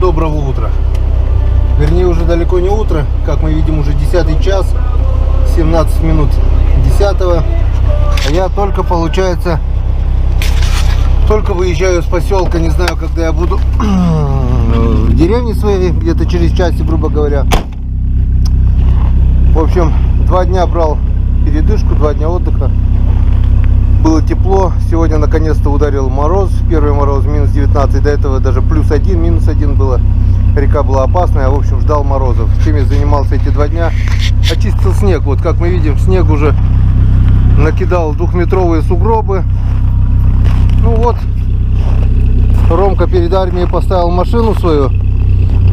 доброго утра. Вернее, уже далеко не утро. Как мы видим, уже 10 час, 17 минут 10-го. А я только, получается, только выезжаю с поселка. Не знаю, когда я буду в деревне своей, где-то через час, грубо говоря. В общем, 2 дня брал передышку, 2 дня отдыха. Было тепло. Сегодня наконец-то ударил мороз. Первый мороз минус 19. До этого даже плюс 1, минус 1 было. Река была опасная. В общем, ждал морозов. Чем я занимался эти 2 дня? Очистил снег. Вот как мы видим, снег уже накидал 2-метровые сугробы. Ну вот, Ромка перед армией поставил машину свою.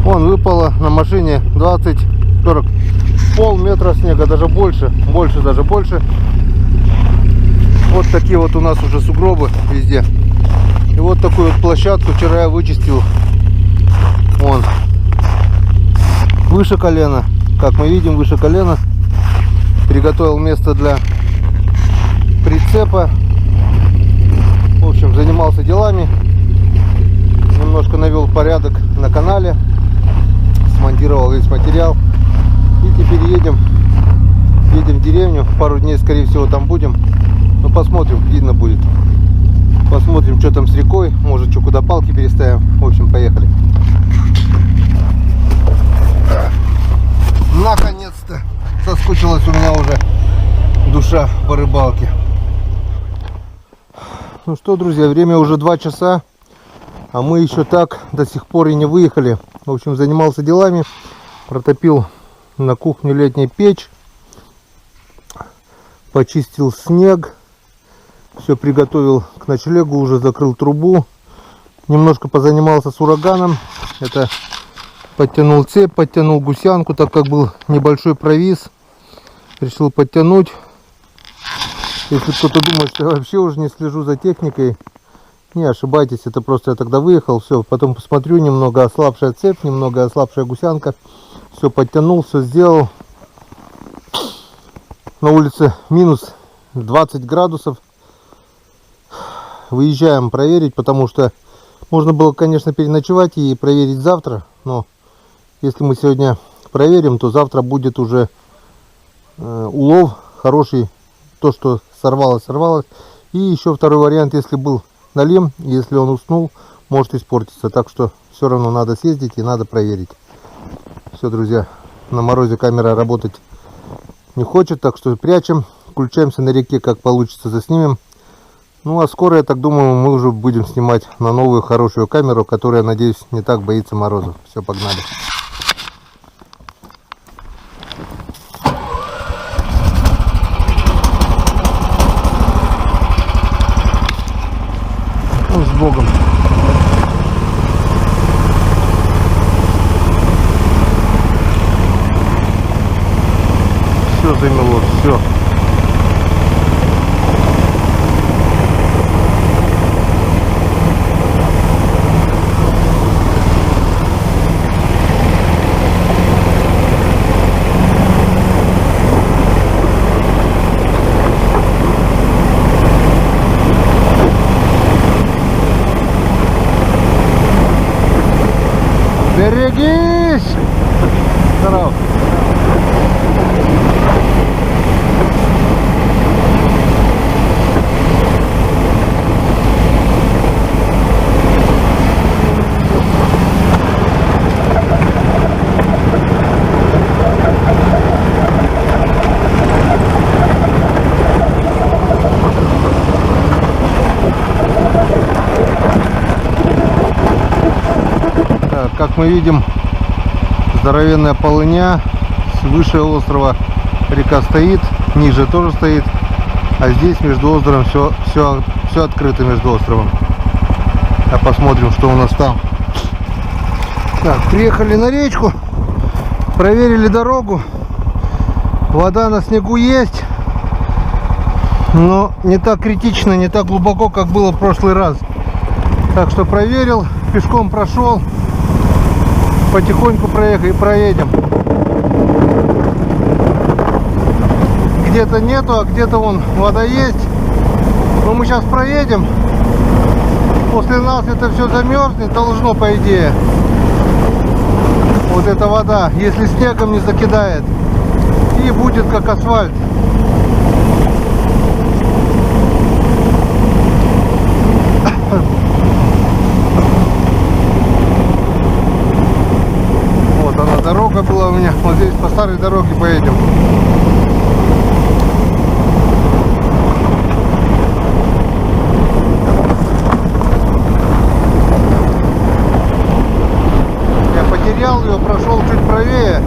Вон выпало на машине 20-40, полметра снега, даже больше, даже больше. Вот такие вот у нас уже сугробы везде. И вот такую вот площадку вчера я вычистил. Вон, выше колена, как мы видим, выше колена. Приготовил место для прицепа. В общем, занимался делами. Немножко навел порядок на канале. Смонтировал весь материал. И теперь едем в деревню. Пару дней, скорее всего, там будем. Ну, посмотрим, видно будет. Посмотрим, что там с рекой. Может, что, куда палки переставим. В общем, поехали. Наконец-то соскучилась у меня уже душа по рыбалке. Ну что, друзья, время уже 2 часа. А мы еще так до сих пор и не выехали. В общем, занимался делами. Протопил на кухню летнюю печь. Почистил снег. Все приготовил к ночлегу. Уже закрыл трубу. Немножко позанимался с ураганом. Это подтянул цепь, подтянул гусянку, так как был небольшой провис. Решил подтянуть. Если кто-то думает, что я вообще уже не слежу за техникой, не ошибайтесь, это просто я тогда выехал, все, потом посмотрю, немного ослабшая цепь, немного ослабшая гусянка, все подтянул, все сделал. На улице минус 20 градусов. Выезжаем проверить, потому что можно было, конечно, переночевать и проверить завтра, но если мы сегодня проверим, то завтра будет уже улов хороший, то, что сорвалось. И еще второй вариант, если был налим, если он уснул, может испортиться. Так что все равно надо съездить и надо проверить. Все, друзья, на морозе камера работать не хочет, так что прячем, включаемся на реке, как получится, заснимем. Ну а скоро, я так думаю, мы уже будем снимать на новую хорошую камеру, которая, надеюсь, не так боится морозов. Все, погнали. Ну, с Богом. Все замело, все. Берегись! Здорово! Как мы видим, здоровенная полыня, выше острова река стоит, ниже тоже стоит, а здесь между островом все открыто между островом. А посмотрим, что у нас там. Так, приехали на речку, проверили дорогу, вода на снегу есть, но не так критично, не так глубоко, как было в прошлый раз. Так что проверил, пешком прошел. Потихоньку проедем. Где-то нету, а где-то вон вода есть. Но мы сейчас проедем. После нас это все замерзнет, должно, по идее. Вот эта вода, если снегом не закидает, и будет как асфальт. Вот она, дорога была у меня. Вот здесь по старой дороге поедем. Я потерял ее, прошел чуть правее.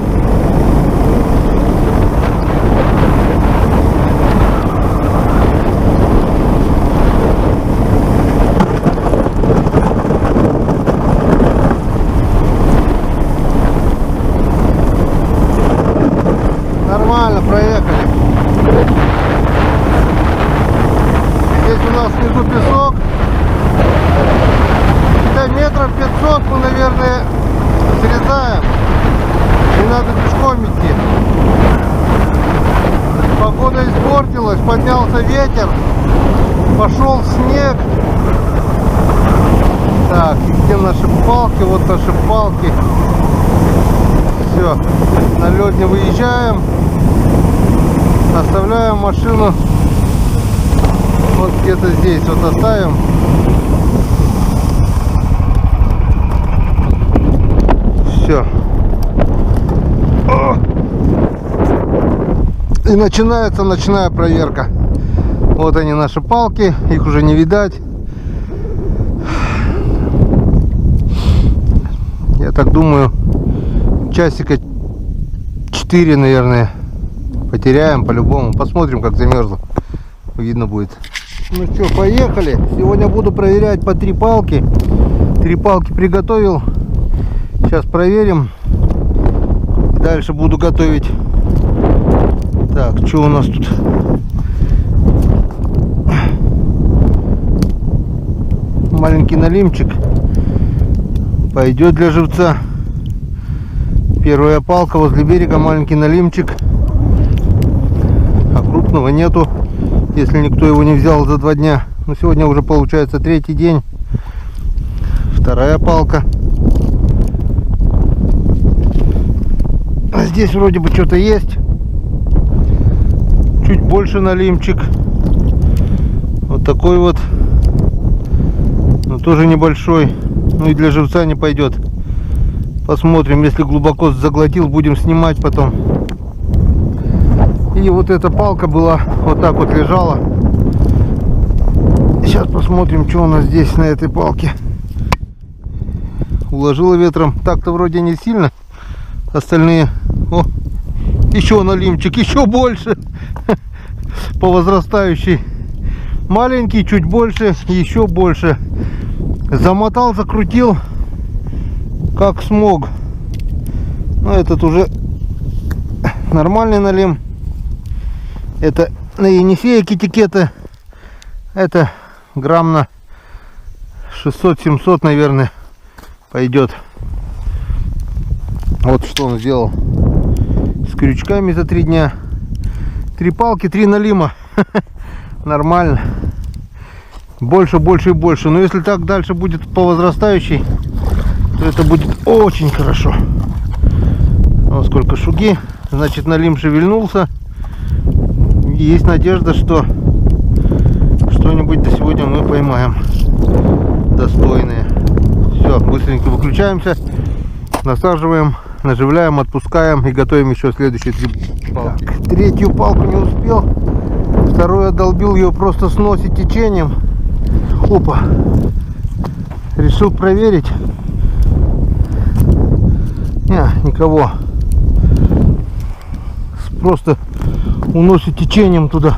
Нормально проехали. Здесь у нас внизу песок. Да, метров 500 мы, наверное, срезаем. Не надо пешком идти. Погода испортилась, поднялся ветер, пошел снег. Так, где наши палки? Вот наши палки. Все, на лед не выезжаем. Оставляем машину вот где-то здесь. Вот оставим. Все. И начинается ночная проверка. Вот они, наши палки. Их уже не видать. Я так думаю, часика 4, наверное, потеряем по-любому. Посмотрим, как замерзло. Видно будет. Ну что, поехали. Сегодня буду проверять по 3 палки. 3 палки приготовил. Сейчас проверим. Дальше буду готовить. Так, что у нас тут? Маленький налимчик. Пойдет для живца. Первая палка возле берега, маленький налимчик. А крупного нету, если никто его не взял за 2 дня. Но сегодня уже получается 3-й день. Вторая палка. А здесь вроде бы что-то есть. Чуть больше налимчик. Вот такой вот. Но тоже небольшой. Ну и для живца не пойдет. Посмотрим, если глубоко заглотил, будем снимать потом. И вот эта палка была, вот так вот лежала. Сейчас посмотрим, что у нас здесь на этой палке. Уложила ветром. Так-то вроде не сильно. Остальные... О, еще налимчик, еще больше. По возрастающей. Маленький, чуть больше, еще больше. Замотал, закрутил, как смог. Но этот уже нормальный налим. Это на Енисея китикета. Это грамм на 600-700, наверное, пойдет. Вот что он сделал. С крючками за 3 дня. 3 палки, 3 налима. Нормально. Больше, больше и больше. Но если так дальше будет по возрастающей, то это будет очень хорошо. Вот сколько шуги. Значит, налим шевельнулся. И есть надежда, что что-нибудь до сегодня мы поймаем. Достойные. Все, быстренько выключаемся. Насаживаем, наживляем, отпускаем и готовим еще следующие 3 палки. Так, 3-ю палку не успел. 2-ю отдолбил, ее просто сносит течением. Опа. Решил проверить. Не, никого. Просто уносит течением туда.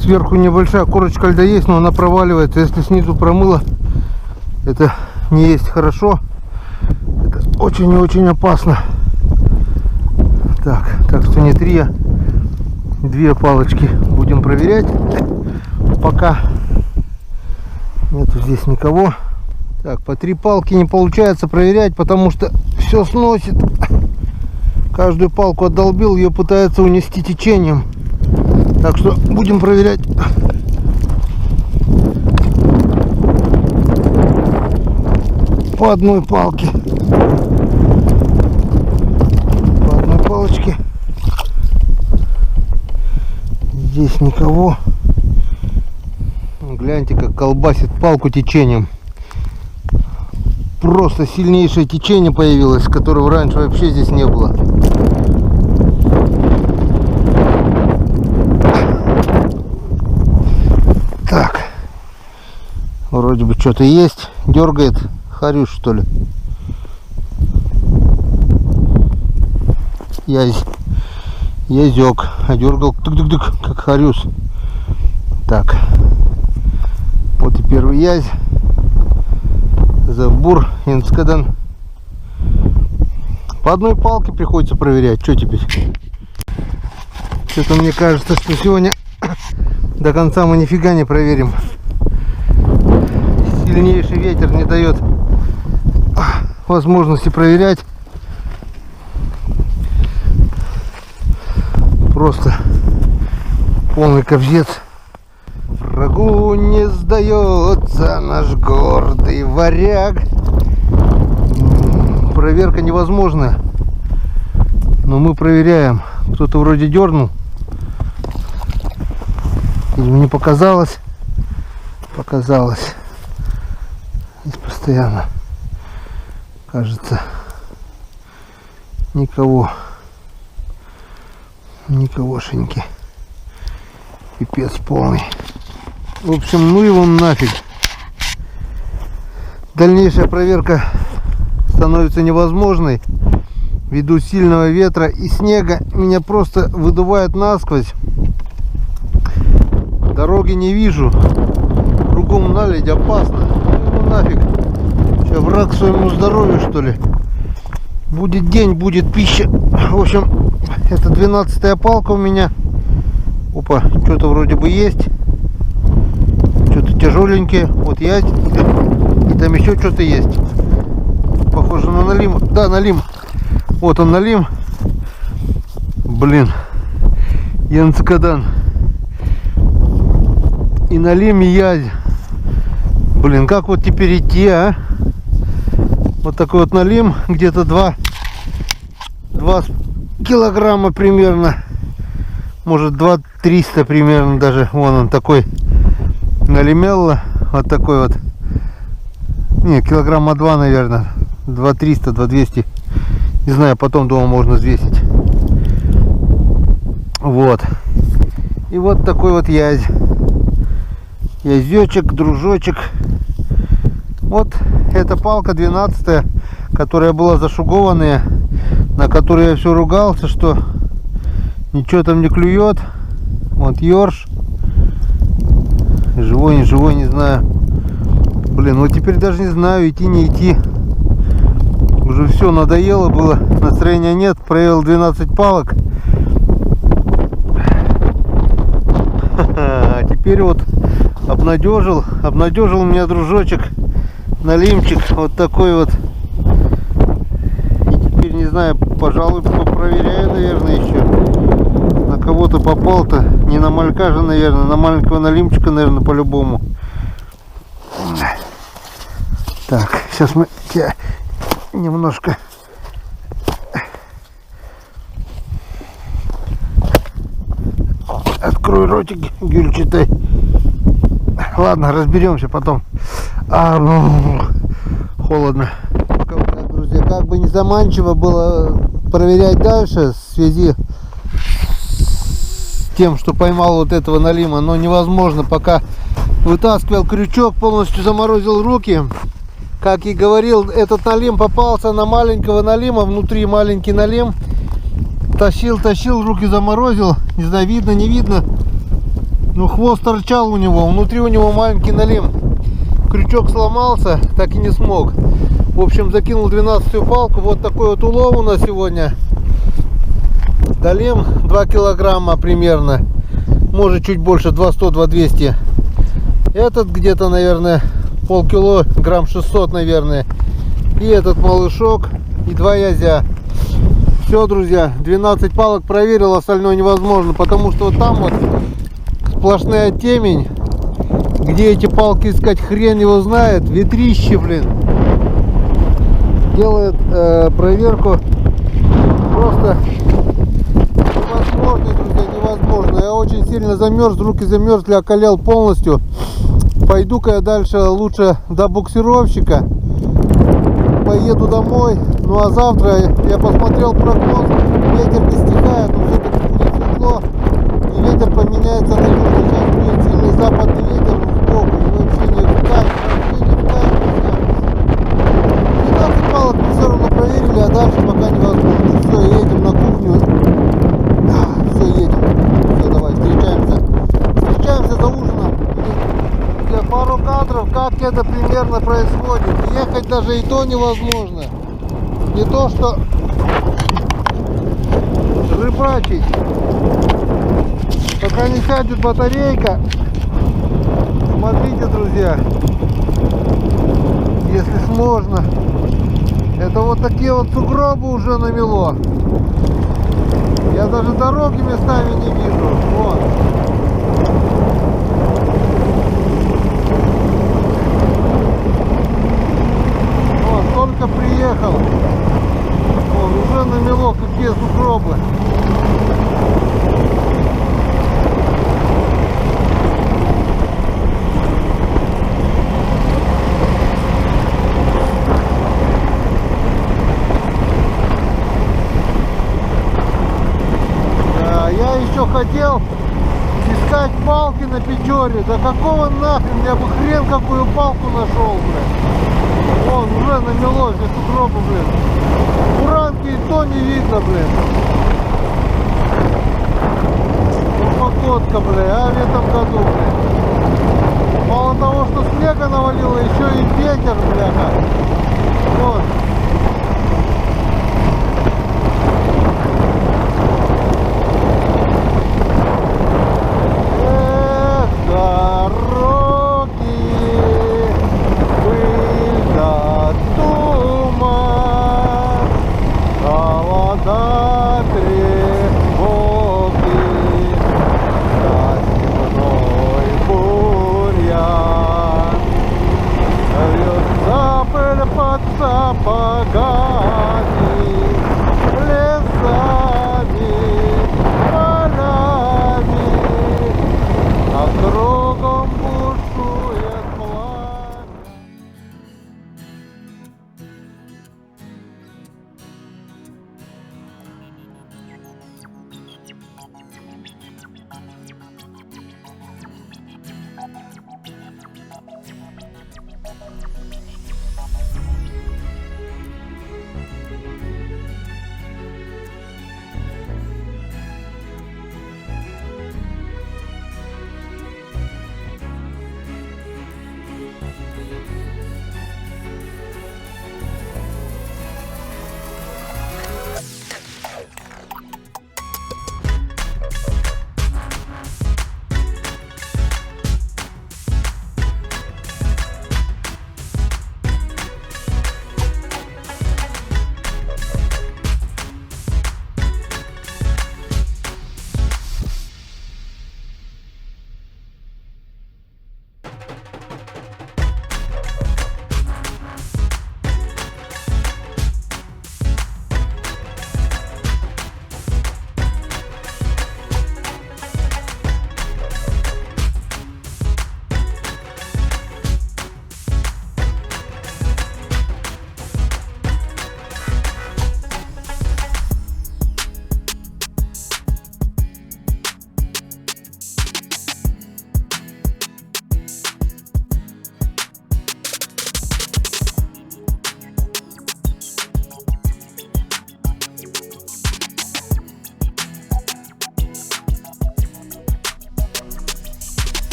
Сверху небольшая корочка льда есть, но она проваливается. Если снизу промыло, это не есть хорошо. Это очень и очень опасно. Так что не 3, а 2 палочки будем проверять. Пока нету здесь никого. Так, по 3 палки не получается проверять, потому что все сносит. Каждую палку отдолбил, ее пытается унести течением. Так что будем проверять. по одной палке. По одной палочке. Здесь никого. Гляньте, как колбасит палку течением. Просто сильнейшее течение появилось, которого раньше вообще здесь не было. Так. Вроде бы что-то есть. Дергает. Харюш, что ли? Язёк. А дергал тык-тык-тык, как харюс. Так. Вот и первый язь. Забур, Инскадан. По одной палке приходится проверять. Что теперь? Что-то мне кажется, что сегодня до конца мы нифига не проверим. Сильнейший ветер не дает возможности проверять. Просто полный ковзец. Врагу не сдается наш гордый варяг. Проверка невозможная, но мы проверяем. Кто-то вроде дернул, или мне показалось. Здесь постоянно, кажется, никогошеньки. Пипец полный. В общем, ну его нафиг. Дальнейшая проверка становится невозможной ввиду сильного ветра и снега. Меня просто выдувает насквозь. Дороги не вижу. Кругом наледь, опасно. Ну нафиг. Сейчас враг своему здоровью, что ли. Будет день, будет пища. В общем, это 12-я палка у меня. Опа, что-то вроде бы есть. Что-то тяжеленькие. Вот есть. И там еще что-то есть. Похоже на налим. Да, налим. Вот он налим. Блин. Янцкадан. И налим, и язь. Блин, как вот теперь идти, а? Вот такой вот налим. Где-то 2 килограмма примерно. Может 2-300 примерно даже. Вон он такой. Налимелло. Вот такой вот. Не, килограмма 2, наверное. 2-300, 2-200. Не знаю, потом дома можно взвесить. Вот. И вот такой вот язь. Язёчек, дружочек. Вот эта палка 12-я, которая была зашугованная, на которой я все ругался, что ничего там не клюет. Вот ёрш. Живой, не живой, не знаю. Блин, вот теперь даже не знаю, идти, не идти. Уже все надоело было, настроения нет. Провел 12 палок. А теперь вот обнадежил меня дружочек, налимчик, вот такой вот. И теперь не знаю, пожалуй, попроверяю, наверное, еще. На кого-то попал-то, не на малька же, наверное, на маленького налимчика, наверное, по-любому. Так, сейчас мы тебя немножко открой ротик, Гюль, читай. Ладно, разберемся потом. Холодно. Друзья, как бы не заманчиво было проверять дальше в связи с тем, что поймал вот этого налима, но невозможно, пока вытаскивал крючок, полностью заморозил руки. Как и говорил, этот налим попался на маленького налима, внутри маленький налим. Тащил, руки заморозил, не знаю, видно, не видно. Ну, хвост торчал у него, внутри у него маленький налим. Крючок сломался, так и не смог. В общем, закинул 12-ю палку. Вот такой вот улов у нас сегодня. Налим 2 килограмма примерно. Может чуть больше, 200-200. Этот где-то, наверное, полкило, грамм 600, наверное. И этот малышок, и 2 язя. Все, друзья, 12 палок проверил, остальное невозможно, потому что вот там вот сплошная темень. Где эти палки искать, хрен его знает. Ветрище, блин. делает проверку просто невозможно, друзья, невозможно. Я очень сильно замерз, руки замерзли, околел полностью. Пойду-ка я дальше лучше до буксировщика, поеду домой. Ну а завтра я посмотрел прогноз, ветер не стихает, но все-таки будет светло, и ветер поменяется на южный. Сейчас будет сильный западный ветер в бок, и вообще не в кайф, вообще не в кайф, друзья. 12 баллов мы все равно проверили, а дальше пока невозможно. Все, едем на кухню. Все, едем. Все, давай, встречаемся. Встречаемся за ужином. И пару кадров, как это примерно происходит. Ехать даже и то невозможно. Не то, что рыбачить. Пока не сядет батарейка. Смотрите, друзья. Если сложно. Это вот такие вот сугробы уже намело. Я даже дороги местами не вижу. Вот. Вот, только приехал. Вот, уже намело, какие сугробы. Я еще хотел искать палки на Печоре. Да какого нахрен, я бы хрен какую палку нашел, блядь. Вон, уже намело, здесь сугробы, блядь. Буранки и то не видно, блядь. Ну, погодка, блядь, а в этом году, блядь. Мало того, что снега навалило, еще и ветер, бляха. Вот.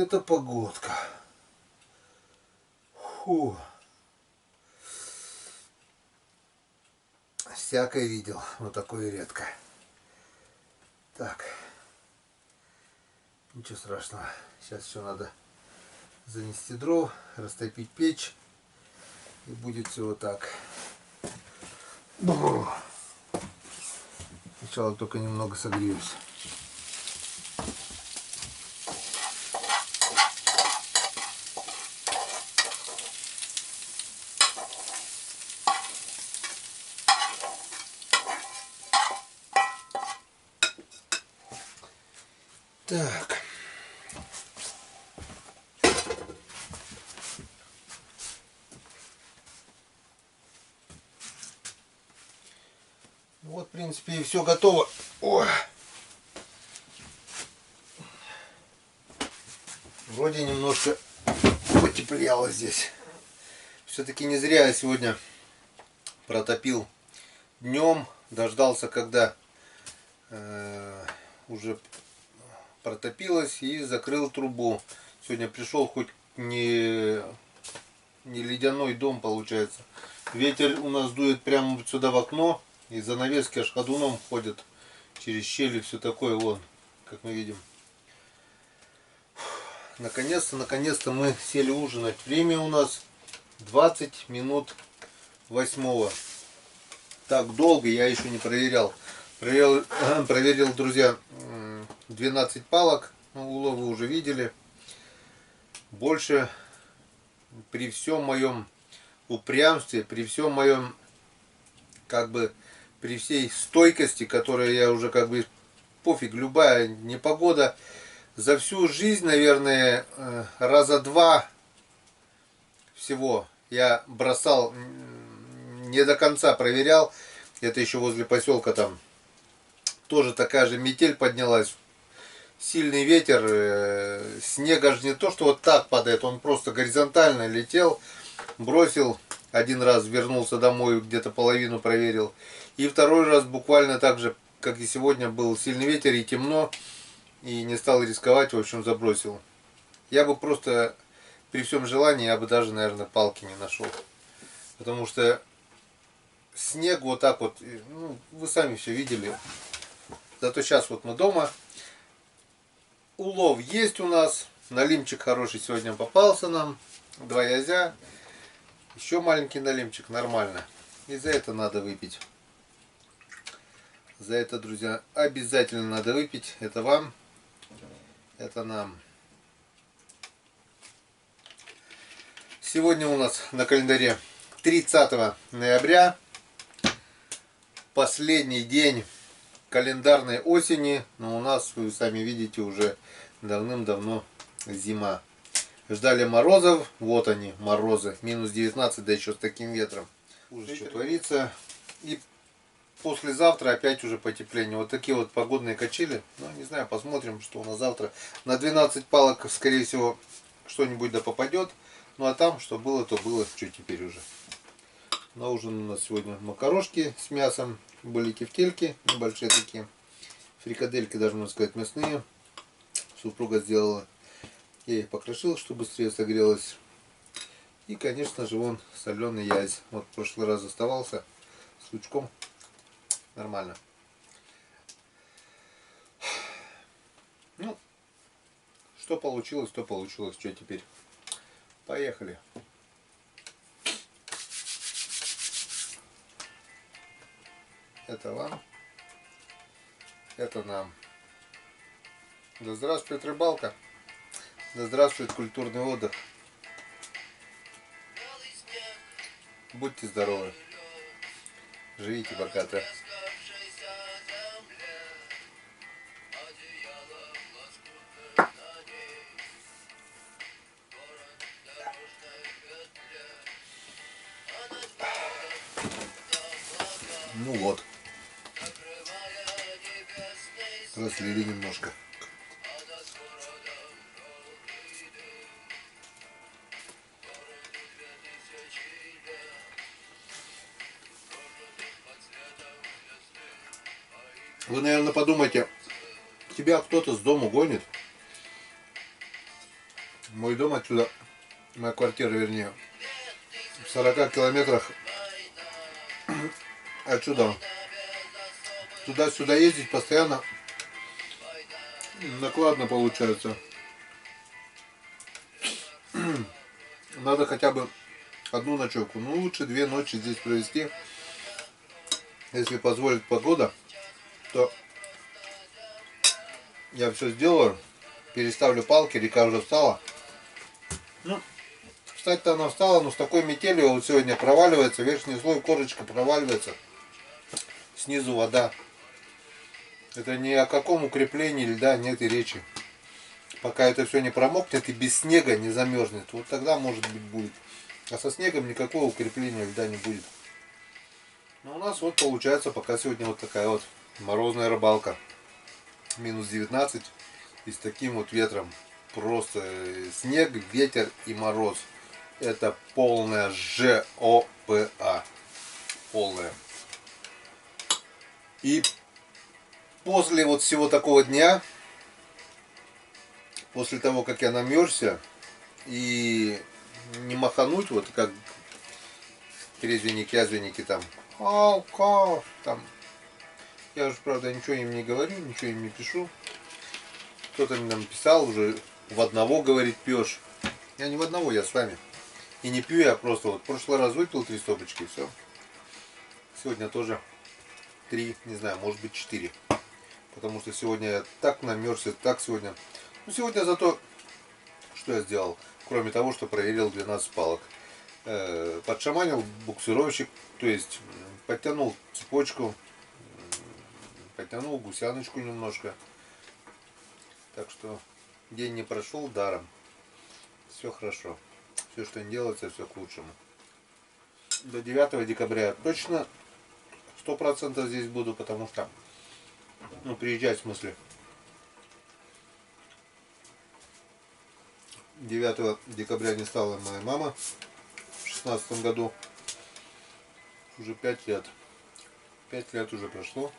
это погодка. Фу. Всякое видел, но такое редко. Так. Ничего страшного. Сейчас еще надо занести дров, растопить печь. И будет все вот так. Сначала только немного согреюсь. Так. Вот, в принципе, и все готово. Ой. Вроде немножко потеплело здесь. Все-таки не зря я сегодня протопил днем. Дождался, когда уже протопилось, и закрыл трубу. Сегодня пришел хоть не ледяной дом получается. Ветер у нас дует прямо вот сюда в окно. И занавески аж ходуном ходят через щели, все такое, вон, как мы видим. Наконец-то мы сели ужинать. Время у нас 20 минут 8. Так долго я еще не проверял. Проверил, друзья, 12 палок. Улов вы уже видели. Больше при всем моем упрямстве, при всем моем, как бы, при всей стойкости, которая я уже как бы пофиг, любая непогода, за всю жизнь, наверное, раза 2 всего я бросал, не до конца проверял. Это еще возле поселка там тоже такая же метель поднялась, сильный ветер, снега же не то, что вот так падает, он просто горизонтально летел, бросил. Один раз вернулся домой, где-то половину проверил. И второй раз буквально так же, как и сегодня, был сильный ветер и темно. И не стал рисковать, в общем, забросил. Я бы просто, при всем желании, я бы даже, наверное, палки не нашел. Потому что снег вот так вот, ну, вы сами все видели. Зато сейчас вот мы дома. Улов есть у нас. Налимчик хороший сегодня попался нам. 2 язя. Еще маленький налимчик, нормально. И за это надо выпить. За это, друзья, обязательно надо выпить. Это вам, это нам. Сегодня у нас на календаре 30 ноября. Последний день календарной осени. Но у нас, вы сами видите, уже давным-давно зима. Ждали морозов, вот они, морозы, минус 19, да еще с таким ветром. Уже что творится. И послезавтра опять уже потепление. Вот такие вот погодные качели. Ну, не знаю, посмотрим, что у нас завтра. На 12 палок, скорее всего, что-нибудь да попадет. Ну, а там, что было, то было. Что теперь уже. На ужин у нас сегодня макарошки с мясом. Были тефтельки небольшие такие. Фрикадельки, даже можно сказать, мясные. Супруга сделала. Я их покрошил, чтобы быстрее согрелось. И, конечно же, вон соленый язь. Вот в прошлый раз оставался с лучком. Нормально. Ну, что получилось, то получилось. Что теперь? Поехали. Это вам. Это нам. Да здравствует рыбалка. Да здравствует культурный отдых. Будьте здоровы. Живите богато. Ну вот. Разлили немножко. Вы, наверное, подумаете, тебя кто-то с дому гонит. Мой дом отсюда, моя квартира, вернее, в 40 километрах отсюда. Туда-сюда ездить постоянно накладно получается. Надо хотя бы одну ночевку, ну лучше 2 ночи здесь провести. Если позволит погода, то я все сделаю. Переставлю палки, река уже встала. Ну, кстати-то она встала, но с такой метелью вот сегодня проваливается, верхний слой, корочка проваливается. Снизу вода. Это ни о каком укреплении льда нет и речи. Пока это все не промокнет и без снега не замерзнет, вот тогда может быть будет. А со снегом никакого укрепления льда не будет. Но у нас вот получается пока сегодня вот такая вот морозная рыбалка. Минус 19 и с таким вот ветром. Просто снег, ветер и мороз. Это полная ЖОПА. Полная. И после вот всего такого дня, после того, как я намерзся, и не махануть, вот как трезвенники, там, там, я уже, правда, ничего им не говорю, ничего им не пишу. Кто-то мне нам писал уже, в одного, говорит, пьешь. Я не в одного, я с вами. И не пью я просто, вот в прошлый раз выпил 3 стопочки, все. Сегодня тоже 3, не знаю, может быть 4. Потому что сегодня я так намерзся, так сегодня. Ну, сегодня зато, что я сделал? Кроме того, что проверил 12 палок. Подшаманил буксировщик, то есть подтянул цепочку, подтянул гусяночку немножко. Так что день не прошел даром. Все хорошо. Все, что не делается, все к лучшему. До 9 декабря точно 100% здесь буду, потому что, ну, приезжать в смысле. 9 декабря не стала моя мама в 16 году. Уже 5 лет. 5 лет уже прошло.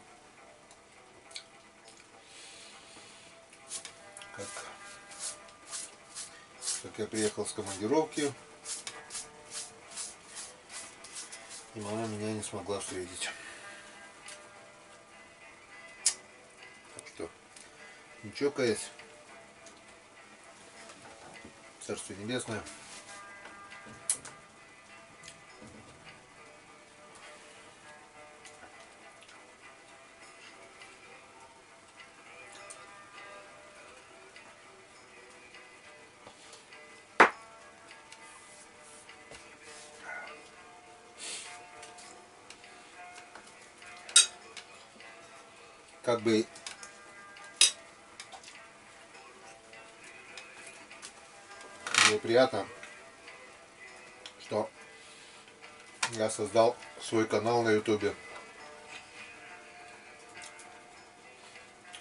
Как я приехал с командировки, и мама меня не смогла встретить. Так что, не чокаясь, Царствие Небесное. Как бы было приятно, что я создал свой канал на ютубе,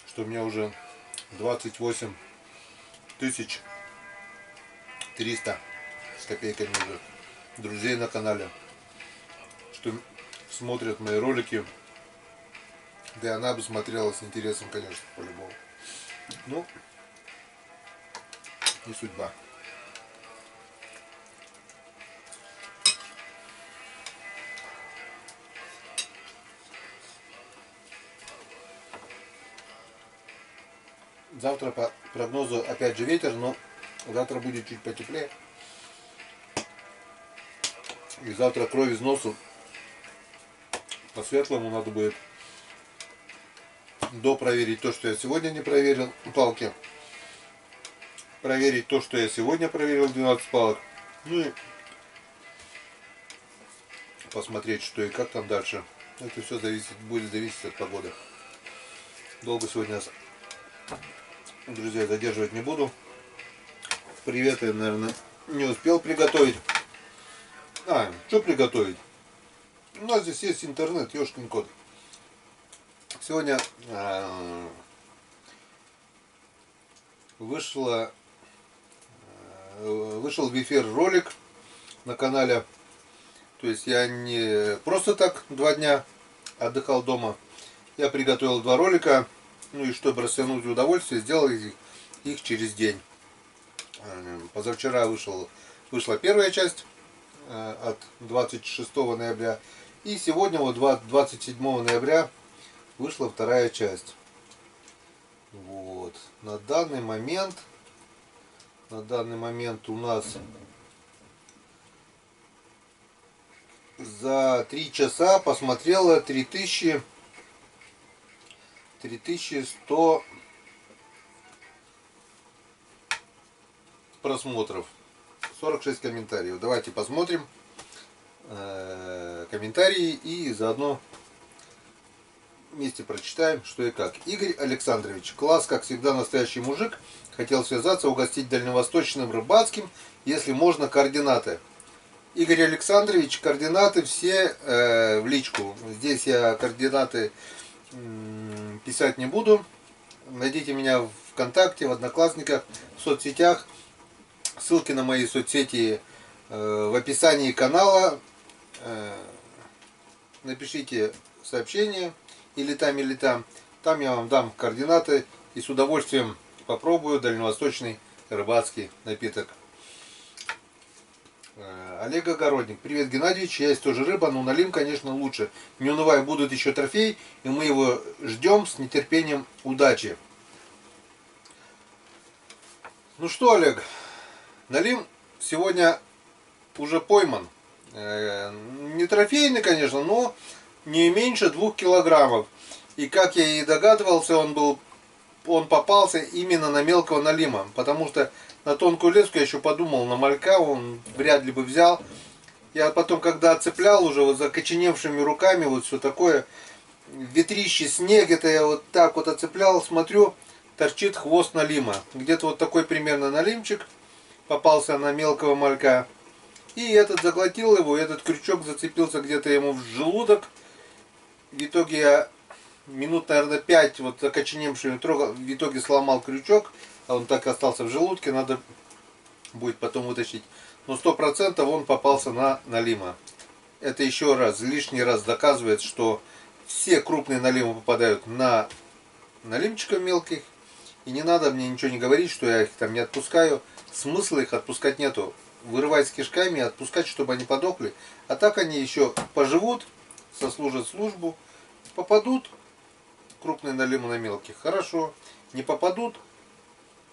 что у меня уже 28 300 с копейками уже друзей на канале, что смотрят мои ролики. Да и она бы смотрела с интересом, конечно, по-любому. Ну, не судьба. Завтра по прогнозу опять же ветер, но завтра будет чуть потеплее. И завтра кровь из носу по-светлому надо будет допроверить то, что я сегодня не проверил, палки. Проверить то, что я сегодня проверил, 12 палок. Ну и посмотреть, что и как там дальше. Это все будет зависеть от погоды. Долго сегодня, друзья, задерживать не буду. Привет я, наверное, не успел приготовить. Что приготовить? У нас здесь есть интернет, ёшкин кот. Сегодня вышел в эфир ролик на канале. То есть я не просто так 2 дня отдыхал дома. Я приготовил 2 ролика. Ну и чтобы растянуть удовольствие, сделал их через день. Позавчера вышла первая часть от 26 ноября. И сегодня, вот 27 ноября, вышла вторая часть. Вот. На данный момент у нас за 3 часа посмотрело 3100 просмотров, 46 комментариев. Давайте посмотрим комментарии и заодно вместе прочитаем, что и как. Игорь Александрович: класс, как всегда, настоящий мужик. Хотел связаться, угостить дальневосточным рыбацким, если можно, координаты. Игорь Александрович, координаты все в личку. Здесь я координаты писать не буду. Найдите меня в ВКонтакте, в Одноклассниках, в соцсетях. Ссылки на мои соцсети в описании канала. Напишите сообщение или там. Там я вам дам координаты и с удовольствием попробую дальневосточный рыбацкий напиток. Олег Огородник: привет, Геннадьевич, я есть тоже рыба, но налим, конечно, лучше. Не унывай, будут еще трофей, и мы его ждем с нетерпением. Удачи. Ну что, Олег, налим сегодня уже пойман. Не трофейный, конечно, но не меньше 2 килограммов. И как я и догадывался, он попался именно на мелкого налима, потому что на тонкую леску я еще подумал, на малька он вряд ли бы взял. Я потом, когда отцеплял уже вот закоченевшими руками, вот все такое, ветрище, снег, это я вот так вот отцеплял, смотрю, торчит хвост налима. Где-то вот такой примерно налимчик попался на мелкого малька. И этот заглотил его, этот крючок зацепился где-то ему в желудок. В итоге я минут, наверное, 5 вот окоченевшими трогал, в итоге сломал крючок, а он так и остался в желудке, надо будет потом вытащить. Но 100% он попался на налима. Это еще раз, лишний раз доказывает, что все крупные налимы попадают на налимчиков мелких. И не надо мне ничего не говорить, что я их там не отпускаю. Смысла их отпускать нету. Вырывать с кишками и отпускать, чтобы они подохли. А так они еще поживут, сослужат службу, попадут крупные налимы на мелких. Хорошо. Не попадут,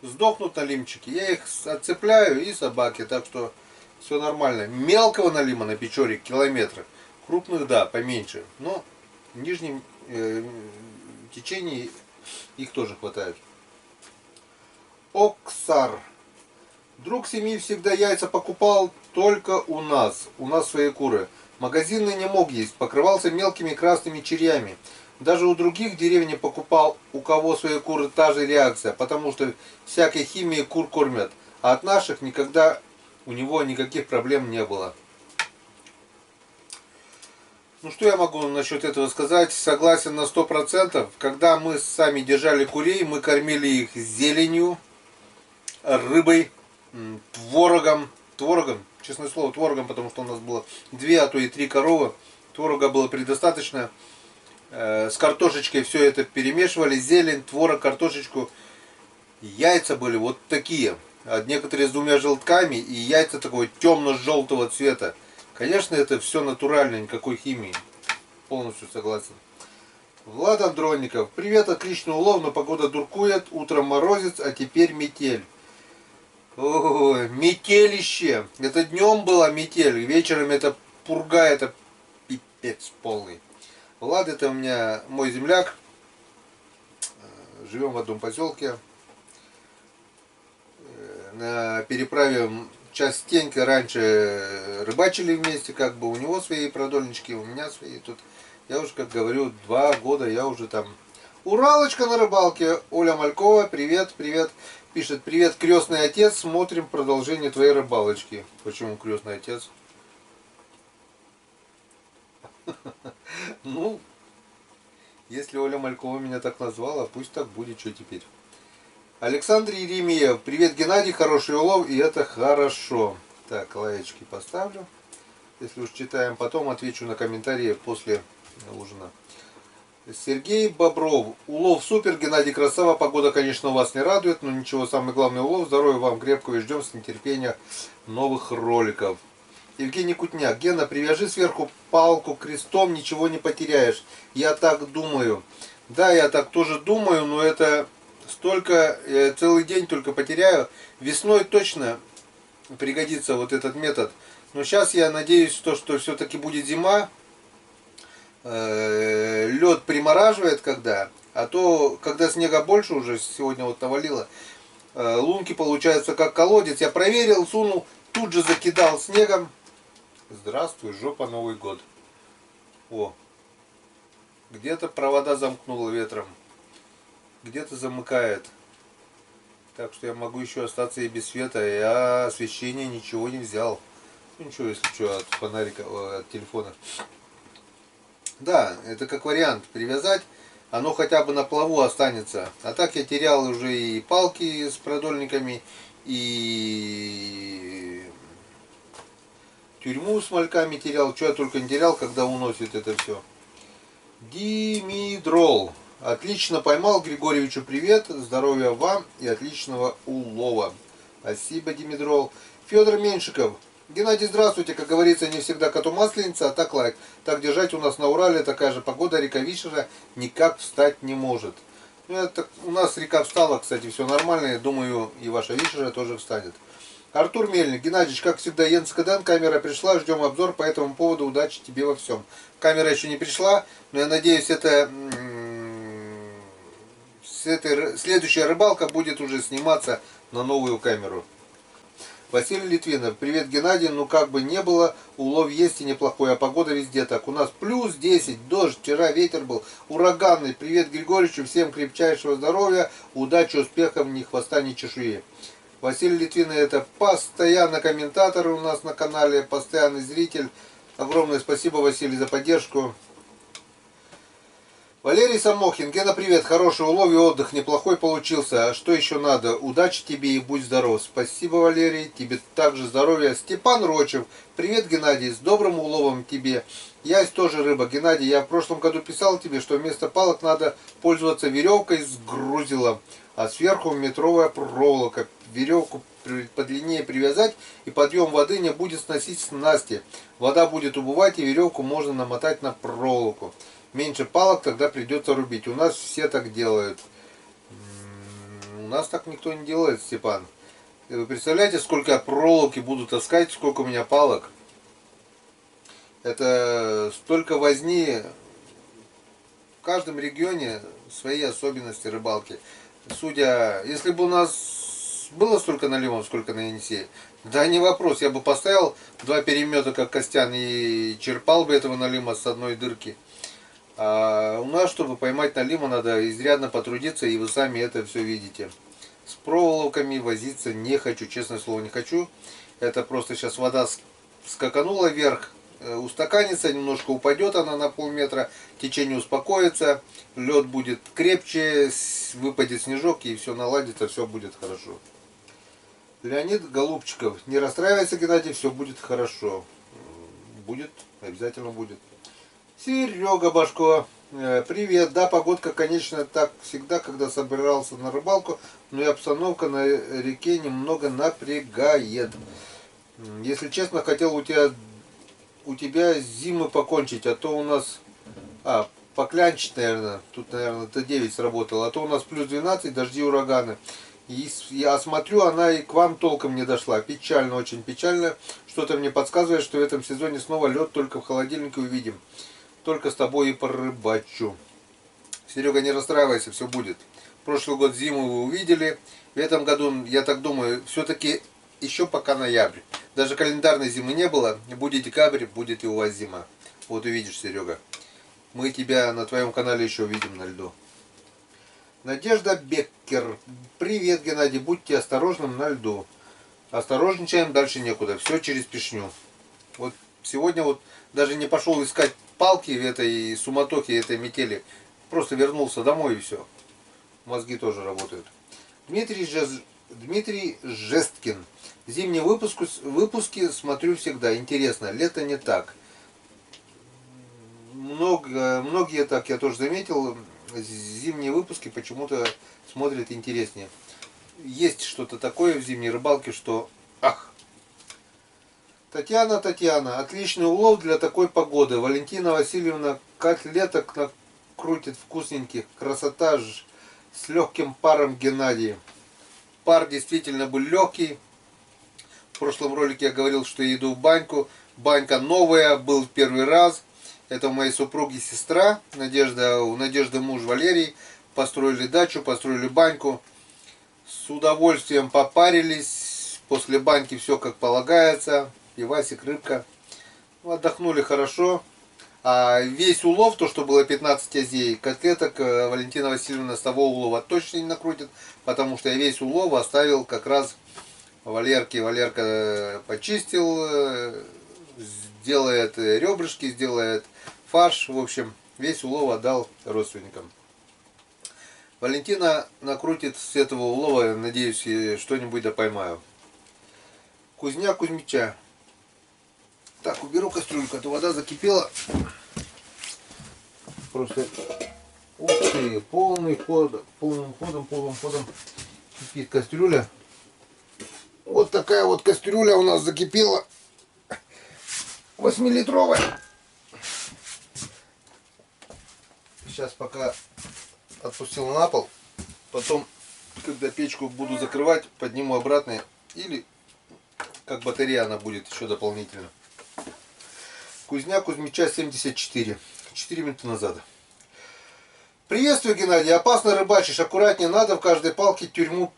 сдохнут налимчики. Я их отцепляю и собаки. Так что все нормально. Мелкого налима на Печоре километры. Крупных, да, поменьше. Но в нижнем течении их тоже хватает. Оксар: друг семьи всегда яйца покупал только у нас. У нас свои куры. Магазинный не мог есть. Покрывался мелкими красными червями. Даже у других деревни покупал, у кого свои куры, та же реакция. Потому что всякой химией кур кормят. А от наших никогда у него никаких проблем не было. Ну что я могу насчет этого сказать? Согласен на 100%. Когда мы сами держали курей, мы кормили их зеленью, рыбой, творогом, честное слово, творогом, потому что у нас было 2, а то и 3 коровы. Творога было предостаточно. С картошечкой все это перемешивали, зелень, творог, картошечку. Яйца были вот такие, а некоторые с 2 желтками, и яйца такого темно-желтого цвета. Конечно, это все натурально, никакой химии. Полностью согласен. Влад Андронников: привет, отличный улов, но погода дуркует, утром морозец, а теперь метель. Ой, метелище. Это днем была метель, вечером это пурга, это пипец полный. Влад — это у меня мой земляк. Живем в одном поселке. На переправе частенько раньше рыбачили вместе, как бы у него свои продольнички, у меня свои. Тут я уже, как говорю, 2 года я уже там. Уралочка на рыбалке. Оля Малькова: привет, привет. Пишет: привет, крестный отец, смотрим продолжение твоей рыбалочки. Почему крестный отец? Ну, если Оля Малькова меня так назвала, пусть так будет, что теперь. Александр Еремеев: привет, Геннадий, хороший улов, и это хорошо. Так, лаечки поставлю. Если уж читаем, потом отвечу на комментарии после ужина. Сергей Бобров. Улов супер, Геннадий красава. Погода, конечно, вас не радует, но ничего, самый главный улов. Здоровья вам крепкого и ждем с нетерпением новых роликов. Евгений Кутняк. Гена, привяжи сверху палку крестом, ничего не потеряешь. Я так думаю. Да, я так тоже думаю, но это столько, я целый день только потеряю. Весной точно пригодится вот этот метод. Но сейчас я надеюсь, что все-таки будет зима. Лед примораживает а то, когда снега больше уже, сегодня вот навалило, лунки получаются как колодец. Я проверил, сунул, тут же закидал снегом. Здравствуй, жопа, Новый год. О, где-то провода замкнуло ветром, где-то замыкает. Так что я могу еще остаться и без света. Я освещения ничего не взял. Ну, ничего, если что, от фонарика, от телефона. Да, это как вариант привязать, оно хотя бы на плаву останется. А так я терял уже и палки с продольниками, и тюрьму с мальками терял. Что я только не терял, когда уносит это все. Димидрол. Отлично поймал. Григорьевичу привет. Здоровья вам и отличного улова. Спасибо, Димидрол. Федор Меньшиков. Геннадий, здравствуйте. Как говорится, не всегда коту масленица, а так лайк. Так держать, у нас на Урале такая же погода, река Вишера никак встать не может. Ну, это, у нас река встала, кстати, все нормально. Я думаю, и ваша Вишера тоже встанет. Артур Мельник. Геннадьевич, как всегда, Йенс Каден, камера пришла, ждем обзор по этому поводу. Удачи тебе во всем. Камера еще не пришла, но я надеюсь, это следующая рыбалка будет уже сниматься на новую камеру. Василий Литвинов. Привет, Геннадий. Ну как бы не было, улов есть и неплохой, а погода везде так. У нас плюс 10, дождь, вчера ветер был ураганный. Привет Григорьевичу, всем крепчайшего здоровья, удачи, успехов, ни хвоста, ни чешуи. Василий Литвинов это постоянный комментатор у нас на канале, постоянный зритель. Огромное спасибо, Василий, за поддержку. Валерий Самохин. Гена, привет. Хороший улов и отдых. Неплохой получился. А что еще надо? Удачи тебе и будь здоров. Спасибо, Валерий. Тебе также здоровья. Степан Рочев. Привет, Геннадий. С добрым уловом тебе. Ясь тоже рыба. Геннадий, я в прошлом году писал тебе, что вместо палок надо пользоваться веревкой с грузилом, а сверху метровая проволока. Веревку подлиннее привязать, и подъем воды не будет сносить снасти. Вода будет убывать, и веревку можно намотать на проволоку. Меньше палок тогда придется рубить. У нас все так делают. У нас так никто не делает, Степан. Вы представляете, сколько проволоки буду таскать, сколько у меня палок? Это столько возни. В каждом регионе свои особенности рыбалки. Судя, если бы у нас было столько налимов, сколько на Енисее, да не вопрос, я бы поставил 2 перемета, как Костян, и черпал бы этого налима с одной дырки. А у нас, чтобы поймать налима, надо изрядно потрудиться, и вы сами это все видите. С проволоками возиться не хочу, честное слово, не хочу. Это просто сейчас вода скаканула вверх, устаканится, немножко упадет она на полметра, течение успокоится, лед будет крепче, выпадет снежок, и все наладится, все будет хорошо. Леонид Голубчиков. Не расстраивайся, Геннадий, все будет хорошо. Будет, обязательно будет. Серега Башко. Привет. Да, погодка, конечно, так всегда, когда собирался на рыбалку, но и обстановка на реке немного напрягает. Если честно, хотел у тебя зимы покончить, а то у нас... поклянчить, наверное. Тут, наверное, Т9 сработало. А то у нас плюс 12, дожди, ураганы. И я смотрю, она и к вам толком не дошла. Печально, очень печально. Что-то мне подсказывает, что в этом сезоне снова лед только в холодильнике увидим. Только с тобой и порыбачу. Серега, не расстраивайся, все будет. Прошлый год зиму вы увидели. В этом году, я так думаю, все-таки еще пока ноябрь. Даже календарной зимы не было. Будет декабрь, будет и у вас зима. Вот увидишь, Серега. Мы тебя на твоем канале еще увидим на льду. Надежда Беккер. Привет, Геннадий. Будьте осторожным на льду. Осторожничаем, дальше некуда. Все через пешню. Вот сегодня вот даже не пошел искать палки в этой суматохе, этой метели. Просто вернулся домой и все. Мозги тоже работают. Дмитрий Жесткин. Зимние выпуски смотрю всегда. Интересно. Лето не так. многие, так я тоже заметил, зимние выпуски почему-то смотрят интереснее. Есть что-то такое в зимней рыбалке, что... Ах! Татьяна, отличный улов для такой погоды. Валентина Васильевна котлеток накрутит вкусненьких. Красота ж, с легким паром Геннадий. Пар действительно был легкий. В прошлом ролике я говорил, что я иду в баньку. Банька новая, был первый раз. Это у моей супруги сестра, Надежда, у Надежды муж Валерий. Построили дачу, построили баньку. С удовольствием попарились. После баньки все как полагается. Пивасик, рыбка. Отдохнули хорошо. А весь улов, то что было 15 азей, котлеток Валентина Васильевна с того улова точно не накрутит. Потому что я весь улов оставил как раз Валерке. Валерка почистил, сделает ребрышки, сделает фарш. В общем, весь улов отдал родственникам. Валентина накрутит с этого улова, надеюсь, что-нибудь да поймаю. Кузня Кузьмича. Так, уберу кастрюльку, а то вода закипела. Просто, ух ты, полным ходом кипит кастрюля. Вот такая вот кастрюля у нас закипела. 8-литровая. Сейчас пока отпустил на пол. Потом, когда печку буду закрывать, подниму обратно. Или как батарея она будет еще дополнительно. Кузня Кузьмича 74. 4 минуты назад. Приветствую, Геннадий. Опасно рыбачишь. Аккуратнее надо. В каждой палке тюрьму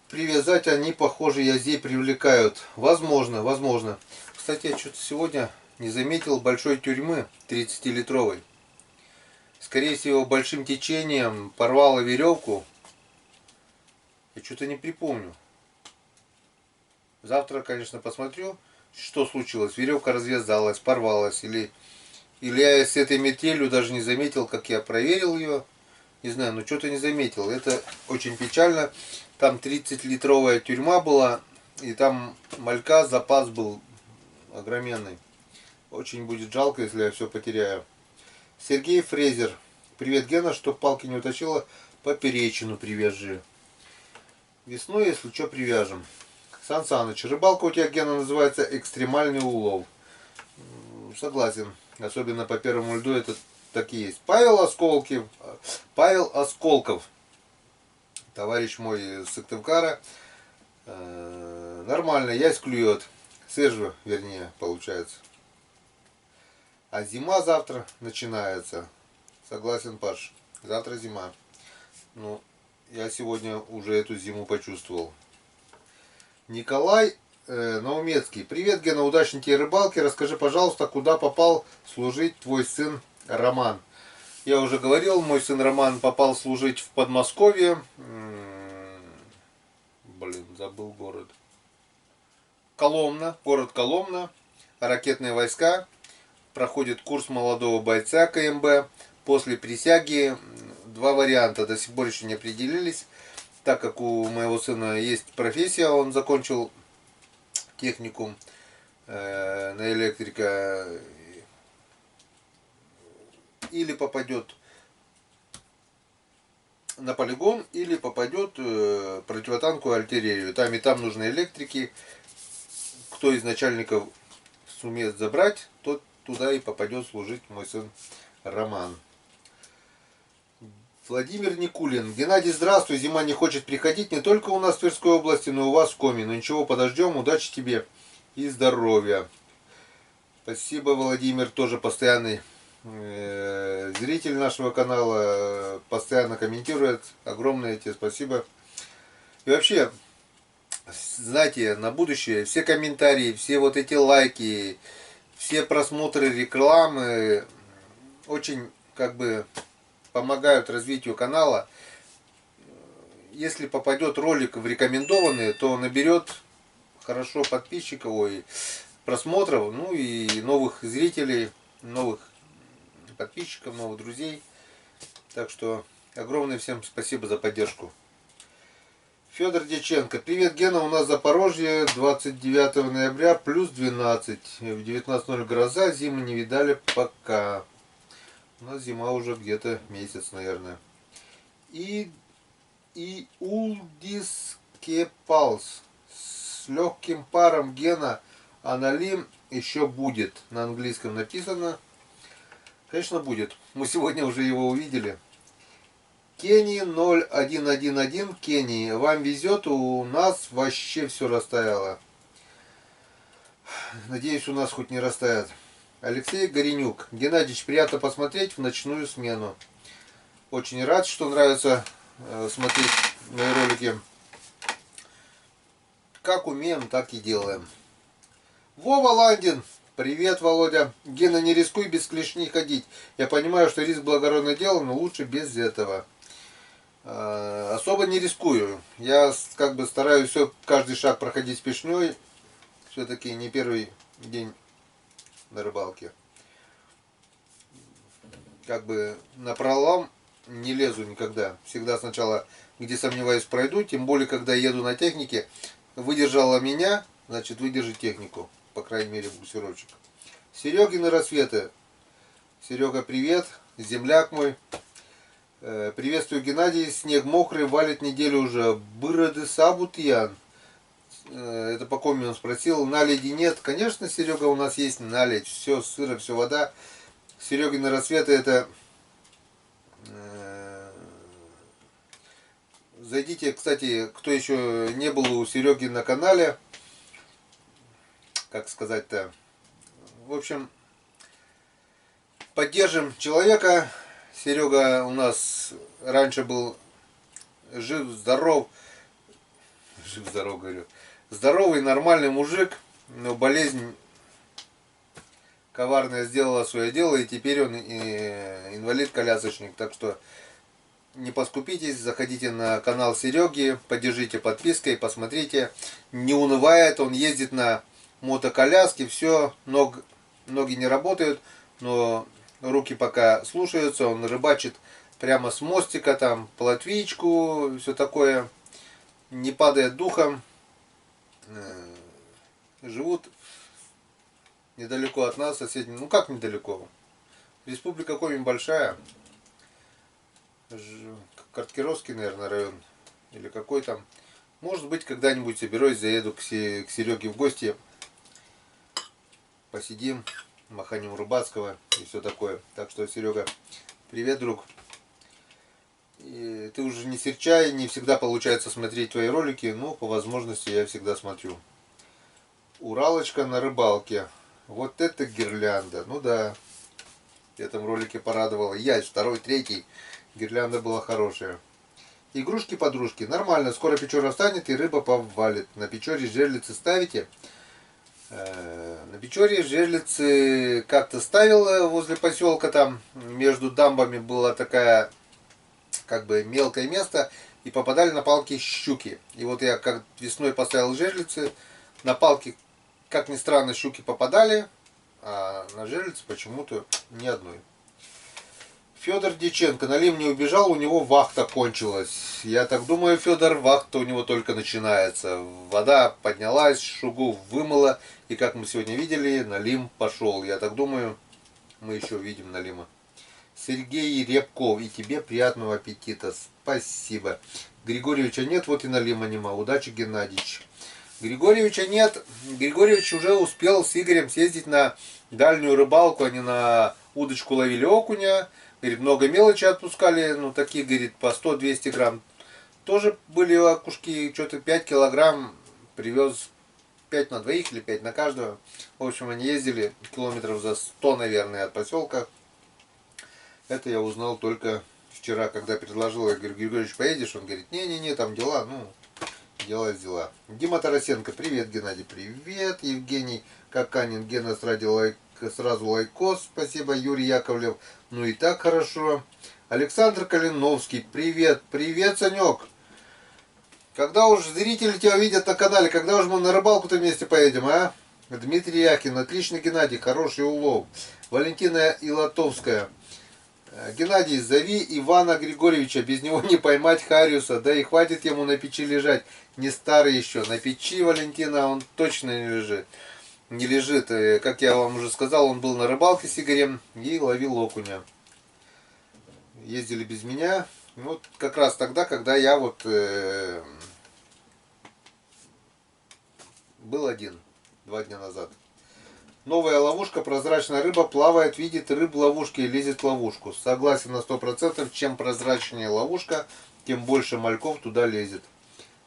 привязать. Они, похоже, язей привлекают. Возможно. Кстати, я что-то сегодня не заметил большой тюрьмы 30-литровой. Скорее всего, большим течением порвало веревку. Я что-то не припомню. Завтра, конечно, посмотрю, что случилось. Веревка развязалась, порвалась. Или я с этой метелью даже не заметил, как я проверил ее. Не знаю, но что-то не заметил. Это очень печально. Там 30-литровая тюрьма была. И там малька, запас был огроменный. Очень будет жалко, если я все потеряю. Сергей Фрезер. Привет, Гена, чтоб палки не утащила, поперечину привяжи. Весной, если что, привяжем. Сан Саныч, рыбалка у тебя, Гена, называется экстремальный улов. Согласен. Особенно по первому льду это так и есть. Павел Осколков. Товарищ мой с Сыктывкара. Нормально, ясь клюет. Свежего, вернее, получается. А зима завтра начинается. Согласен, Паш. Завтра зима. Ну, я сегодня уже эту зиму почувствовал. Николай Наумецкий. Привет, Гена, удачной тебе рыбалки. Расскажи, пожалуйста, куда попал служить твой сын Роман? Я уже говорил, мой сын Роман попал служить в Подмосковье. Блин, забыл город. Коломна, город Коломна. Ракетные войска. Проходит курс молодого бойца КМБ. После присяги два варианта. До сих пор еще не определились. Так как у моего сына есть профессия, он закончил техникум на электрика. Или попадет на полигон, или попадет в противотанковую артиллерию. Там и там нужны электрики. Кто из начальников сумеет забрать, тот туда и попадет служить мой сын Роман. Владимир Никулин. Геннадий, здравствуй. Зима не хочет приходить не только у нас в Тверской области, но и у вас в Коми. Но ничего, подождем. Удачи тебе и здоровья. Спасибо, Владимир. Тоже постоянный зритель нашего канала. Постоянно комментирует. Огромное тебе спасибо. И вообще, знаете, на будущее все комментарии, все вот эти лайки, все просмотры рекламы очень как бы помогают развитию канала. Если попадет ролик в рекомендованные, то наберет хорошо подписчиков, ой, просмотров, ну и новых зрителей, новых подписчиков, новых друзей. Так что огромное всем спасибо за поддержку. Федор Дьяченко. Привет, Гена, у нас в Запорожье 29 ноября плюс 12. В 19:00 гроза, зимы не видали пока. У нас зима уже где-то месяц, наверное. И Улдис Кепалс с легким паром Гена, а налим еще будет. На английском написано. Конечно, будет. Мы сегодня уже его увидели. Кенни 0111 Кенни. Вам везет, у нас вообще все растаяло. Надеюсь, у нас хоть не растает. Алексей Горенюк. Геннадьевич, приятно посмотреть в ночную смену. Очень рад, что нравится смотреть мои ролики. Как умеем, так и делаем. Вова Ландин. Привет, Володя. Гена, не рискуй без клешней ходить. Я понимаю, что риск благородное дело, но лучше без этого. Особо не рискую. Я как бы стараюсь все, каждый шаг проходить с пешней. Все-таки не первый день на рыбалке. Как бы на пролом не лезу никогда. Всегда сначала, где сомневаюсь, пройду. Тем более, когда еду на технике. Выдержала меня, значит выдержит технику. По крайней мере, буксировщик. Серегины рассветы. Серега, привет. Земляк мой. Приветствую, Геннадий. Снег мокрый, валит неделю уже. Быроды Сабутьян. Это по коме он спросил. Наледи нет. Конечно, Серега, у нас есть наледь. Все сыро, все вода. Серегины рассветы это... Зайдите, кстати, кто еще не был у Сереги на канале. Как сказать-то. В общем, поддержим человека. Серега у нас раньше был жив-здоров. Жив-здоров, говорю. Здоровый, нормальный мужик. Но болезнь коварная сделала свое дело. И теперь он инвалид-колясочник. Так что не поскупитесь. Заходите на канал Сереги. Поддержите подпиской. Посмотрите. Не унывает. Он ездит на мотоколяске. Все. Ноги не работают. Но... руки пока слушаются, он рыбачит прямо с мостика, там плотвичку, все такое, не падает духом. Живут недалеко от нас, соседние, ну как недалеко, Республика Коми большая, Карткировский, наверное, район, или какой там. Может быть, когда-нибудь соберусь, заеду к Сереге в гости, посидим. Маханем Рыбацкого и все такое. Так что, Серега, привет, друг. И ты уже не серчай, не всегда получается смотреть твои ролики, но по возможности я всегда смотрю. Уралочка на рыбалке. Вот это гирлянда. Ну да, в этом ролике порадовала. Я второй, третий. Гирлянда была хорошая. Игрушки-подружки. Нормально, скоро Печора встанет и рыба повалит. На Печоре жерлицы ставите? На Печоре жерлицы как-то ставил возле поселка, там между дамбами была такая как бы мелкое место, и попадали на палки щуки. И вот я как весной поставил жерлицы, на палки, как ни странно, щуки попадали, а на жерлицы почему-то ни одной. Федор Дьяченко, налим не убежал, у него вахта кончилась. Я так думаю, Федор, вахта у него только начинается. Вода поднялась, шугу вымыла, и как мы сегодня видели, налим пошел. Я так думаю, мы еще увидим налима. Сергей Рябков, и тебе приятного аппетита. Спасибо. Григорьевича нет, вот и налима нема. Удачи, Геннадьевич. Григорьевича нет. Григорьевич уже успел с Игорем съездить на дальнюю рыбалку, они на удочку ловили окуня. Говорит, много мелочи отпускали, ну такие, говорит, по 100-200 грамм. Тоже были окушки, что-то 5 килограмм привез, 5 на двоих или 5 на каждого. В общем, они ездили километров за 100, наверное, от поселка. Это я узнал только вчера, когда предложил, я говорю, Григорьевич, поедешь? Он говорит, не-не-не, там дела, ну, дела. Дима Тарасенко, привет, Геннадий, привет, Евгений Каканин, Гена сразу лайкос, спасибо, Юрий Яковлев, ну и так хорошо. Александр Калиновский, привет, привет, Санек. Когда уж зрители тебя видят на канале, когда уж мы на рыбалку-то вместе поедем, а? Дмитрий Якин, отлично, Геннадий, хороший улов. Валентина Илотовская. Геннадий, зови Ивана Григорьевича, без него не поймать Хариуса, да и хватит ему на печи лежать, не старый еще. На печи, Валентина, он точно не лежит. Не лежит. Как я вам уже сказал, он был на рыбалке с Игорем и ловил окуня. ездили без меня. Вот как раз тогда, когда я вот был один, 2 дня назад. Новая ловушка, прозрачная рыба плавает, видит рыб в ловушке и лезет в ловушку. Согласен на 100%, чем прозрачнее ловушка, тем больше мальков туда лезет.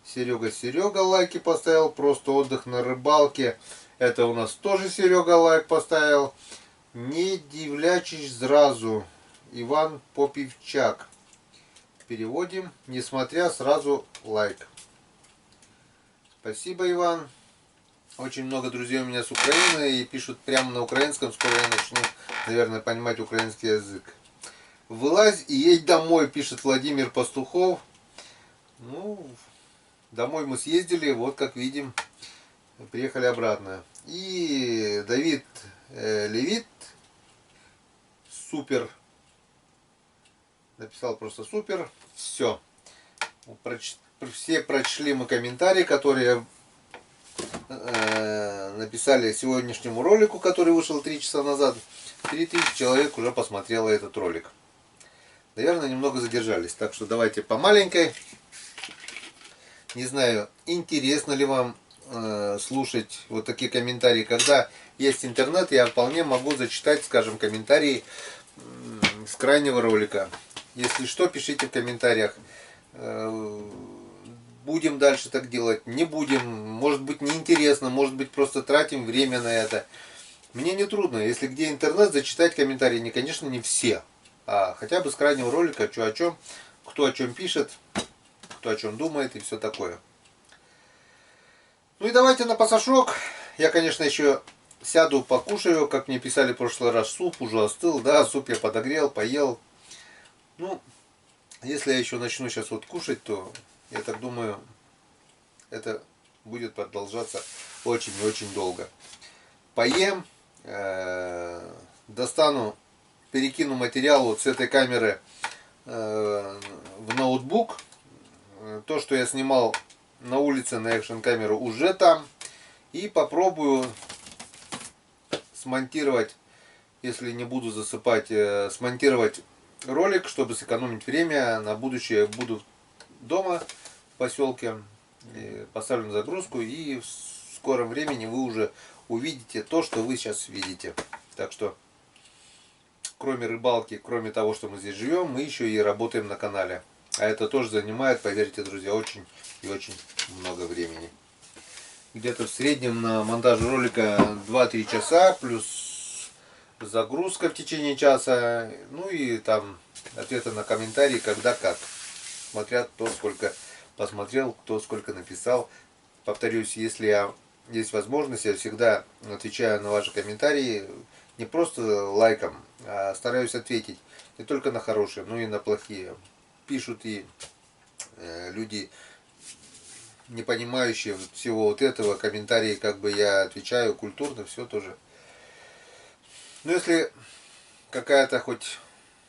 Серега лайки поставил, просто отдых на рыбалке. Это у нас тоже Серега лайк поставил. Не дивлячись сразу, Иван Попивчак. Переводим, несмотря сразу лайк. Спасибо, Иван. Очень много друзей у меня с Украины и пишут прямо на украинском. Скоро я начну, наверное, понимать украинский язык. Вылазь и едь домой, пишет Владимир Пастухов. Ну, домой мы съездили, вот как видим, приехали обратно. И Давид Левит, супер, написал просто супер. Все. Все прочли мы комментарии, которые написали сегодняшнему ролику, который вышел 3 часа назад. 3000 человек уже посмотрело этот ролик. Наверное, немного задержались. Так что давайте по маленькой. Не знаю, интересно ли вам слушать вот такие комментарии. Когда есть интернет, я вполне могу зачитать, скажем, комментарии с крайнего ролика. Если что, пишите в комментариях. Будем дальше так делать, не будем, может быть неинтересно, может быть просто тратим время на это. Мне не трудно, если где интернет, зачитать комментарии, не, конечно, не все, а хотя бы с крайнего ролика, что о чем, кто о чем пишет, кто о чем думает и все такое. Ну и давайте на пасашок. Я, конечно, еще сяду, покушаю, как мне писали в прошлый раз, суп уже остыл, да, суп я подогрел, поел. Ну, если я еще начну сейчас вот кушать, то я так думаю, это будет продолжаться очень и очень долго. Поем, достану, перекину материал вот с этой камеры в ноутбук. То, что я снимал на улице на экшн камеру, уже там. И попробую смонтировать, если не буду засыпать, смонтировать ролик, чтобы сэкономить время. На будущее буду дома в поселке, поставлю на загрузку, и в скором времени вы уже увидите то, что вы сейчас видите. Так что, кроме рыбалки, кроме того, что мы здесь живем, мы еще и работаем на канале. А это тоже занимает, поверьте, друзья, очень и очень много времени. Где-то в среднем на монтаж ролика 2-3 часа, плюс загрузка в течение часа, ну и там ответы на комментарии, когда как. Смотря кто сколько посмотрел, кто сколько написал. Повторюсь, если есть возможность, я всегда отвечаю на ваши комментарии не просто лайком, а стараюсь ответить не только на хорошие, но и на плохие. Пишут и люди, не понимающие всего вот этого, комментарии, как бы я отвечаю культурно, все тоже. Но если какая-то хоть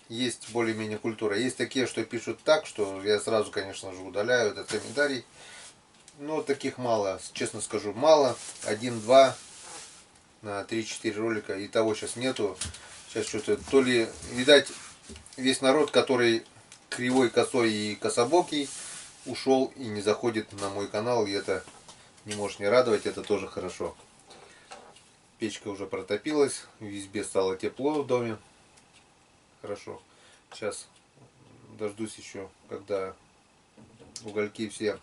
есть более-менее культура. Есть такие, что пишут так, что я сразу, конечно же, удаляю этот комментарий. Но таких мало, честно скажу, мало. 1-2 на 3-4 ролика. И того сейчас нету. Сейчас что-то, то ли, видать, весь народ, который кривой, косой и кособокий, ушел и не заходит на мой канал. И это не может не радовать, это тоже хорошо. Печка уже протопилась, в избе стало тепло в доме. Хорошо. Сейчас дождусь еще, когда угольки все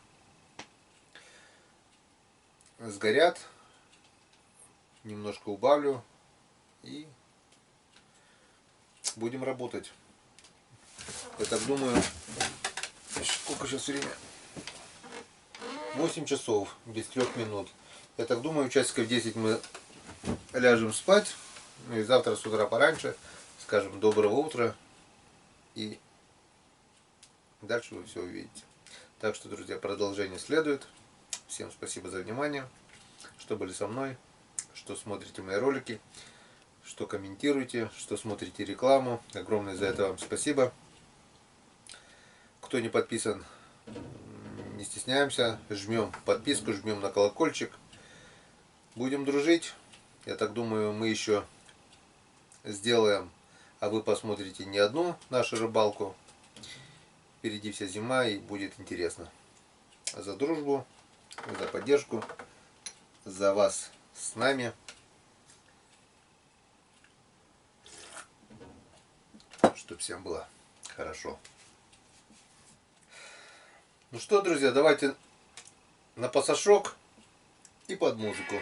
сгорят. Немножко убавлю. И будем работать. Я так думаю, сколько сейчас время? 8 часов, без 3 минут. Я так думаю, часиков 10 мы ляжем спать. Ну и завтра с утра пораньше скажем доброго утра. И дальше вы все увидите. Так что, друзья, продолжение следует. Всем спасибо за внимание, что были со мной, что смотрите мои ролики, что комментируете, что смотрите рекламу. Огромное за это вам спасибо. Кто не подписан, не стесняемся, жмем подписку, жмем на колокольчик. Будем дружить. Я так думаю, мы еще сделаем А вы посмотрите не одну нашу рыбалку. Впереди вся зима и будет интересно. За дружбу, за поддержку, за вас с нами. Чтобы всем было хорошо. Ну что, друзья, давайте на пасашок и под музыку.